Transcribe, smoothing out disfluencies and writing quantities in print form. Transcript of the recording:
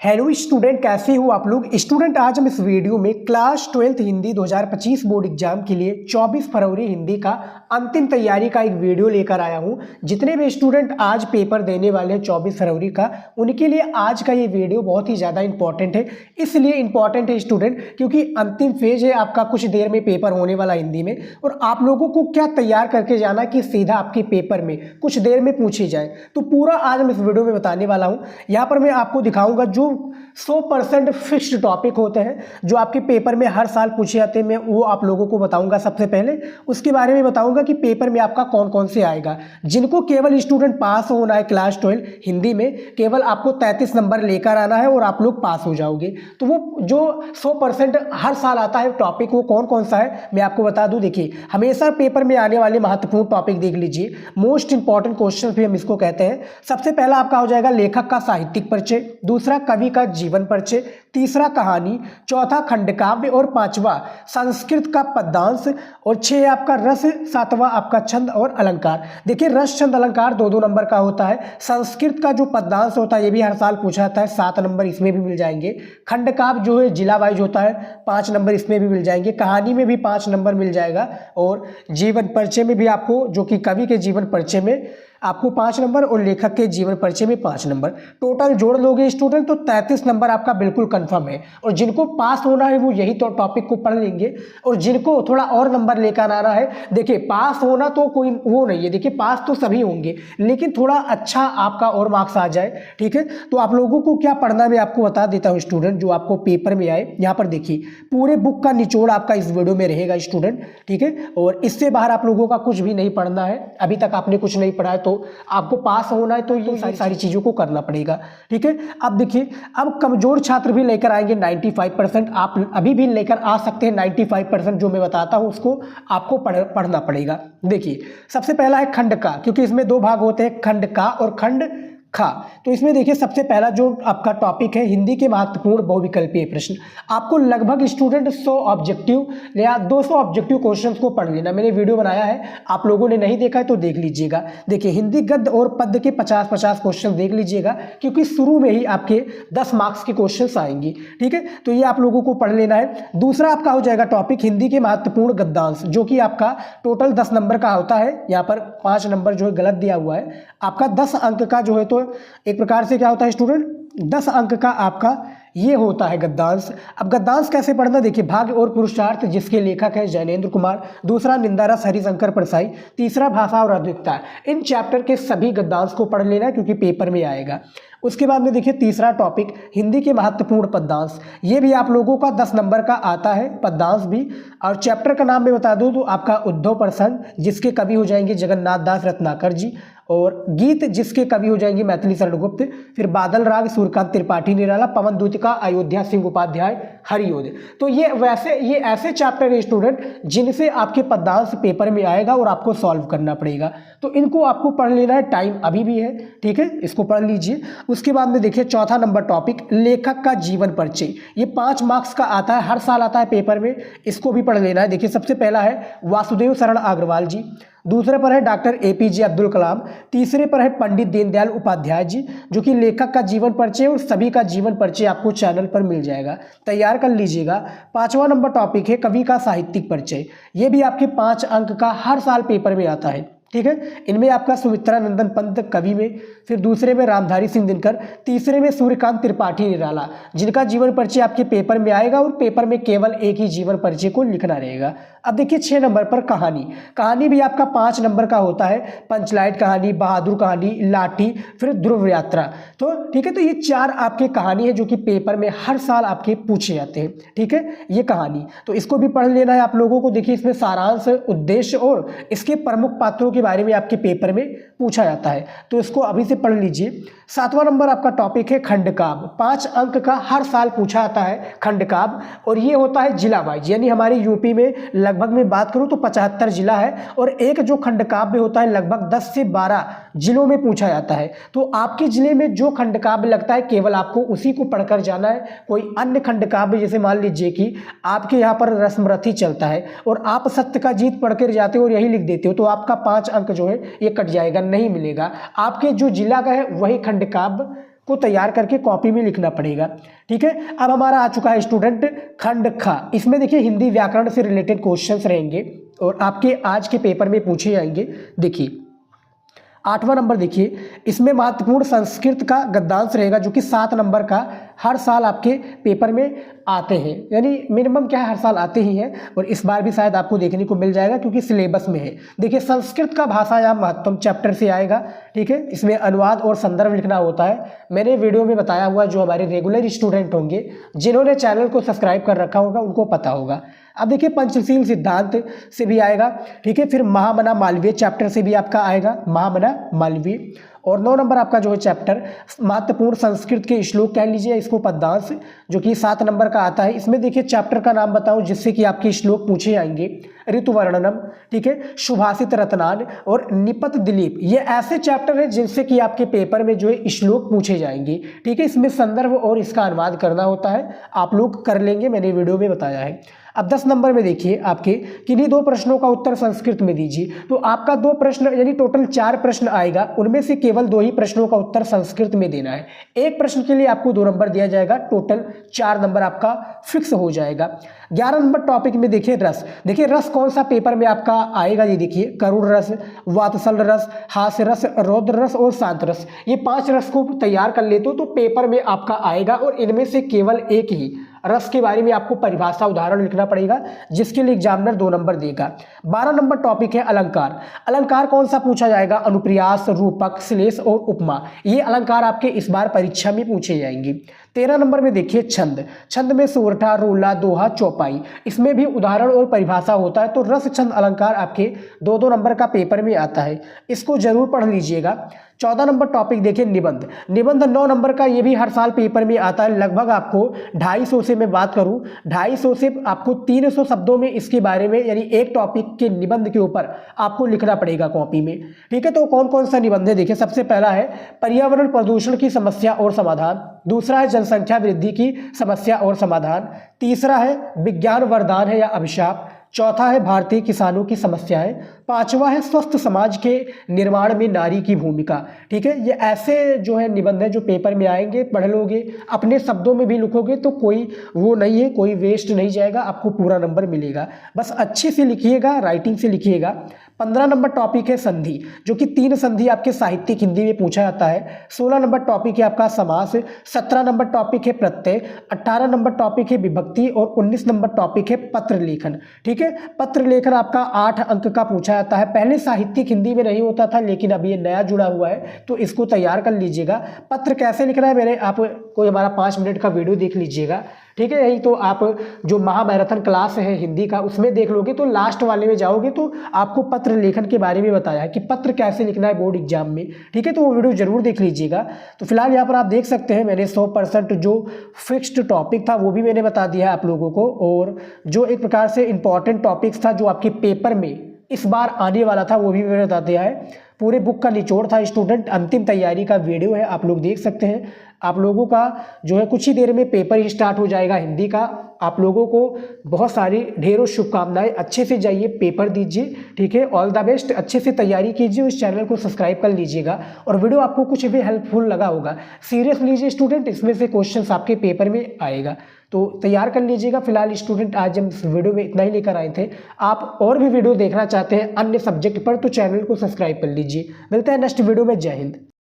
Hello student, कैसे हो आप लोग। स्टूडेंट आज हम इस वीडियो में class 12th Hindi 2025 board exam के लिए 24 फरवरी हिंदी का अंतिम तैयारी का एक वीडियो लेकर आया हूं। जितने भी स्टूडेंट आज पेपर देने वाले हैं 24 फरवरी का, उनके लिए आज का ये वीडियो बहुत ही ज़्यादा इंपॉर्टेंट है। इसलिए इंपॉर्टेंट है स्टूडेंट क्योंकि अंतिम फेज है आपका, कुछ देर में पेपर होने वाला हिंदी में, और आप लोगों को क्या तैयार करके जाना कि सीधा आपके पेपर में कुछ देर में पूछी जाए। तो पूरा आज हम इस वीडियो में बताने वाला हूँ। यहाँ पर मैं आपको दिखाऊंगा जो 100% फिक्स्ड टॉपिक होते हैं जो आपके पेपर में हर साल पूछे जाते हैं, मैं वो आप लोगों को बताऊंगा। सबसे पहले उसके बारे में बताऊंगा कि पेपर में आपका कौन कौन से आएगा। जिनको केवल स्टूडेंट पास होना है क्लास 12 हिंदी में, केवल आपको 33 नंबर लेकर आना है और आप लोग पास हो जाओगे। तो वो जो 100% हर साल आता है टॉपिक, वो कौन कौन सा है मैं आपको बता दूं। देखिए, हमेशा पेपर में आने वाले महत्वपूर्ण टॉपिक देख लीजिए, मोस्ट इंपॉर्टेंट क्वेश्चन भी हम इसको कहते हैं। सबसे पहला आपका हो जाएगा लेखक का साहित्यिक परिचय, दूसरा कवि का जीवन परिचय, तीसरा कहानी, चौथा खंडकाव्य और पांचवा संस्कृत का पद्यांश, और 6 आपका रस, 7वां आपका छंद और अलंकार। देखिए, रस छंद अलंकार 2-2 नंबर का होता है। संस्कृत का जो पद्यांश होता है ये भी हर साल पूछा जाता है, 7 नंबर इसमें भी मिल जाएंगे। खंडकाव्य जो है जिला वाइज होता है, 5 नंबर इसमें भी मिल जाएंगे। कहानी में भी 5 नंबर मिल जाएगा, और जीवन परिचय में भी आपको, जो कि कवि के जीवन परिचय में आपको 5 नंबर और लेखक के जीवन परिचय में 5 नंबर। टोटल जोड़ लोगे स्टूडेंट तो 33 नंबर आपका बिल्कुल कंफर्म है। और जिनको पास होना है वो यही तो टॉपिक को पढ़ लेंगे, और जिनको थोड़ा और नंबर लेकर आना है, देखिए पास होना तो कोई वो नहीं है, देखिए पास तो सभी होंगे, लेकिन थोड़ा अच्छा आपका और मार्क्स आ जाए, ठीक है। तो आप लोगों को क्या पढ़ना है मैं आपको बता देता हूँ स्टूडेंट, जो आपको पेपर में आए। यहाँ पर देखिए, पूरे बुक का निचोड़ आपका इस वीडियो में रहेगा स्टूडेंट, ठीक है। और इससे बाहर आप लोगों का कुछ भी नहीं पढ़ना है। अभी तक आपने कुछ नहीं पढ़ा है तो आपको पास होना है तो ये सारी चीजों को करना पड़ेगा, ठीक है। अब देखिए, अब कमजोर छात्र भी लेकर आएंगे 95%, आप अभी भी लेकर आ सकते हैं 95%। जो मैं बताता हूं उसको आपको पढ़ना पड़ेगा। देखिए, सबसे पहला है खंड का, क्योंकि इसमें 2 भाग होते हैं, खंड का और खंड खा। तो इसमें देखिए, सबसे पहला जो आपका टॉपिक है हिंदी के महत्वपूर्ण बहुविकल्पीय प्रश्न। आपको लगभग स्टूडेंट 100 ऑब्जेक्टिव या 200 ऑब्जेक्टिव क्वेश्चंस को पढ़ लेना। मैंने वीडियो बनाया है, आप लोगों ने नहीं देखा है तो देख लीजिएगा। देखिए, हिंदी गद्य और पद्य के 50-50 क्वेश्चन देख लीजिएगा, क्योंकि शुरू में ही आपके 10 मार्क्स के क्वेश्चन आएंगे, ठीक है। तो ये आप लोगों को पढ़ लेना है। दूसरा आपका हो जाएगा टॉपिक हिंदी के महत्वपूर्ण गद्यांश, जो कि आपका टोटल 10 नंबर का होता है। यहाँ पर 5 नंबर जो है गलत दिया हुआ है। आपका 10 अंक का जो है, तो एक प्रकार से क्या होता है स्टूडेंट, 10 अंक का आपका ये होता है गद्यांश। अब गद्यांश कैसे पढ़ना, देखिए, भाग्य और पुरुषार्थ, जिसके लेखक है जैनेन्द्र कुमार, दूसरा निंदारस हरिशंकर परसाई, तीसरा भाषा और अद्विकता। इन चैप्टर के सभी गद्यांश को पढ़ लेना है क्योंकि पेपर में आएगा। उसके बाद में देखिए, तीसरा टॉपिक हिंदी के महत्वपूर्ण पद्यांश, ये भी आप लोगों का 10 नंबर का आता है, पद्यांश भी। और चैप्टर का नाम मैं बता दूं तो आपका उद्धव प्रसंग, जिसके कवि हो जाएंगे जगन्नाथ दास रत्नाकर जी, और गीत, जिसके कवि हो जाएंगे मैथिली शरण गुप्त, फिर बादल राग सूर्यकांत त्रिपाठी निराला, पवन दूतिका अयोध्या सिंह उपाध्याय, हरियोदय। तो ये ऐसे चैप्टर है स्टूडेंट जिनसे आपके पद्यांश पेपर में आएगा और आपको सॉल्व करना पड़ेगा। तो इनको आपको पढ़ लेना है, टाइम अभी भी है, ठीक है, इसको पढ़ लीजिए। उसके बाद में देखिए, चौथा नंबर टॉपिक लेखक का जीवन परिचय, ये 5 मार्क्स का आता है, हर साल आता है पेपर में, इसको भी पढ़ लेना है। देखिए, सबसे पहला है वासुदेव शरण अग्रवाल जी, दूसरे पर है डॉक्टर APJ अब्दुल कलाम, तीसरे पर है पंडित दीनदयाल उपाध्याय जी, जो कि लेखक का जीवन परिचय, और सभी का जीवन परिचय आपको चैनल पर मिल जाएगा, तैयार कर लीजिएगा। 5वां नंबर टॉपिक है कवि का साहित्यिक परिचय, ये भी आपके 5 अंक का हर साल पेपर में आता है, ठीक है। इनमें आपका सुमित्रा नंदन पंत कवि में, फिर दूसरे में रामधारी सिंह दिनकर, तीसरे में सूर्यकांत त्रिपाठी निराला, जिनका जीवन परिचय आपके पेपर में आएगा, और पेपर में केवल एक ही जीवन परिचय को लिखना रहेगा। अब देखिए, 6 नंबर पर कहानी भी आपका 5 नंबर का होता है, पंचलाइट कहानी, बहादुर कहानी, लाठी, फिर ध्रुव यात्रा। तो ठीक है, तो ये 4 आपके कहानी है जो कि पेपर में हर साल आपके पूछे जाते हैं, ठीक है, ये कहानी। तो इसको भी पढ़ लेना है आप लोगों को। देखिए, इसमें सारांश, उद्देश्य और इसके प्रमुख पात्रों के बारे में आपके पेपर में पूछा जाता है, तो इसको अभी से पढ़ लीजिए। 7वां नंबर आपका टॉपिक है खंडकाव्य, 5 अंक का हर साल पूछा जाता है खंडकाव्य, और ये होता है जिला वाइज, यानी हमारे यूपी में लगभग मैं बात करूं तो 75 जिला है, और एक जो खंडकाव्य होता है लगभग 10 से 12 जिलों में पूछा जाता है। तो आपके जिले में जो खंडकाव्य लगता है केवल आपको उसी को पढ़कर जाना है। कोई अन्य खंडकाव्य, जैसे मान लीजिए कि आपके यहाँ पर रस्मरथी चलता है और आप सत्य का जीत पढ़कर जाते हो और यही लिख देते हो, तो आपका 5 अंक जो है ये कट जाएगा, नहीं मिलेगा। आपके जो जिला का है वही खंडकाव्य को तैयार करके कॉपी में लिखना पड़ेगा। ठीक है, अब हमारा आ चुका है स्टूडेंट खंड ख। इसमें देखिए हिंदी व्याकरण से रिलेटेड क्वेश्चंस रहेंगे और आपके आज के पेपर में पूछे जाएंगे। देखिए 8वां नंबर, देखिए इसमें महत्वपूर्ण संस्कृत का गद्यांश रहेगा जो कि 7 नंबर का हर साल आपके पेपर में आते हैं, यानी मिनिमम क्या है हर साल आते ही हैं और इस बार भी शायद आपको देखने को मिल जाएगा क्योंकि सिलेबस में है। देखिए संस्कृत का भाषायाम महत्वम चैप्टर से आएगा। ठीक है, इसमें अनुवाद और संदर्भ लिखना होता है। मैंने वीडियो में बताया हुआ, जो हमारे रेगुलर स्टूडेंट होंगे जिन्होंने चैनल को सब्सक्राइब कर रखा होगा उनको पता होगा। अब देखिए पंचशील सिद्धांत से भी आएगा। ठीक है, फिर महामना मालवीय चैप्टर से भी आपका आएगा, महामना मालवीय। और 9 नंबर आपका जो है चैप्टर महत्वपूर्ण संस्कृत के श्लोक कह लीजिए इसको, पद्यांश, जो कि 7 नंबर का आता है। इसमें देखिए चैप्टर का नाम बताऊं जिससे कि आपके श्लोक पूछे जाएंगे। ऋतुवर्णनम, ठीक है, सुभाषित रत्नान और निपत दिलीप, ये ऐसे चैप्टर हैं जिनसे कि आपके पेपर में जो है श्लोक पूछे जाएंगे। ठीक है, इसमें संदर्भ और इसका अनुवाद करना होता है, आप लोग कर लेंगे, मैंने वीडियो में बताया है। अब 10 नंबर में देखिए आपके किन्हीं 2 प्रश्नों का उत्तर संस्कृत में दीजिए। तो आपका 2 प्रश्न यानी टोटल 4 प्रश्न आएगा, उनमें से केवल 2 ही प्रश्नों का उत्तर संस्कृत में देना है। एक प्रश्न के लिए आपको 2 नंबर दिया जाएगा, टोटल 4 नंबर आपका फिक्स हो जाएगा। 11 नंबर टॉपिक में देखिए रस। देखिए रस कौन सा पेपर में आपका आएगा, ये देखिए करुण रस, वात्सल रस, हास्य रस, रौद्र रस और शांत रस, ये 5 रस को तैयार कर लेते हो तो पेपर में आपका आएगा और इनमें से केवल एक ही रस के बारे में आपको परिभाषा उदाहरण लिखना पड़ेगा जिसके लिए एग्जामिनर 2 नंबर देगा। 12 नंबर टॉपिक है अलंकार। अलंकार कौन सा पूछा जाएगा, अनुप्रियास, रूपक, श्लेष और उपमा, ये अलंकार आपके इस बार परीक्षा में पूछे जाएंगे। 13 नंबर में देखिए छंद। छंद में सोरठा, रोला, दोहा, चौपाई, इसमें भी उदाहरण और परिभाषा होता है। तो रस, छंद, अलंकार आपके 2-2 नंबर का पेपर में आता है, इसको जरूर पढ़ लीजिएगा। 14 नंबर टॉपिक देखिए निबंध। निबंध 9 नंबर का, ये भी हर साल पेपर में आता है। लगभग आपको 250 से मैं बात करूं 250 से आपको 300 शब्दों में इसके बारे में, यानी एक टॉपिक के निबंध के ऊपर आपको लिखना पड़ेगा कॉपी में। ठीक है, तो कौन कौन सा निबंध है देखिए। सबसे पहला है पर्यावरण प्रदूषण की समस्या और समाधान, दूसरा है जनसंख्या वृद्धि की समस्या और समाधान, तीसरा है विज्ञान वरदान है या अभिशाप, चौथा है भारतीय किसानों की समस्याएं, 5वां है स्वस्थ समाज के निर्माण में नारी की भूमिका। ठीक है, ये ऐसे जो है निबंध है जो पेपर में आएंगे, पढ़ लोगे, अपने शब्दों में भी लिखोगे तो कोई वो नहीं है, कोई वेस्ट नहीं जाएगा, आपको पूरा नंबर मिलेगा। बस अच्छे से लिखिएगा, राइटिंग से लिखिएगा। 15 नंबर टॉपिक है संधि, जो कि 3 संधि आपके साहित्यिक हिंदी में पूछा जाता है। 16 नंबर टॉपिक है आपका समास, 17 नंबर टॉपिक है प्रत्यय, 18 नंबर टॉपिक है विभक्ति और 19 नंबर टॉपिक है पत्र लेखन। ठीक है, पत्र लेखन आपका 8 अंक का पूछा जाता है। पहले साहित्यिक हिंदी में नहीं होता था, लेकिन अब ये नया जुड़ा हुआ है तो इसको तैयार कर लीजिएगा। पत्र कैसे लिखना है, मैंने आप कोई हमारा 5 मिनट का वीडियो देख लीजिएगा। ठीक है, यही तो आप जो महामैराथन क्लास है हिंदी का उसमें देख लोगे तो लास्ट वाले में जाओगे तो आपको पत्र लेखन के बारे में बताया है कि पत्र कैसे लिखना है बोर्ड एग्जाम में। ठीक है, तो वो वीडियो जरूर देख लीजिएगा। तो फिलहाल यहाँ पर आप देख सकते हैं मैंने 100% जो फिक्स्ड टॉपिक था वो भी मैंने बता दिया है आप लोगों को, और जो एक प्रकार से इंपॉर्टेंट टॉपिक्स था जो आपके पेपर में इस बार आने वाला था वो भी मैंने बता दिया है। पूरे बुक का निचोड़ था स्टूडेंट, अंतिम तैयारी का वीडियो है, आप लोग देख सकते हैं। आप लोगों का जो है कुछ ही देर में पेपर ही स्टार्ट हो जाएगा हिंदी का। आप लोगों को बहुत सारी ढेरों शुभकामनाएं, अच्छे से जाइए पेपर दीजिए। ठीक है, ऑल द बेस्ट, अच्छे से तैयारी कीजिए, इस चैनल को सब्सक्राइब कर लीजिएगा। और वीडियो आपको कुछ भी हेल्पफुल लगा होगा सीरियस लीजिए स्टूडेंट, इसमें से क्वेश्चंस आपके पेपर में आएगा तो तैयार कर लीजिएगा। फिलहाल स्टूडेंट आज हम इस वीडियो में इतना ही लेकर आए थे। आप और भी वीडियो देखना चाहते हैं अन्य सब्जेक्ट पर तो चैनल को सब्सक्राइब कर लीजिए। मिलते हैं नेक्स्ट वीडियो में, जय हिंद।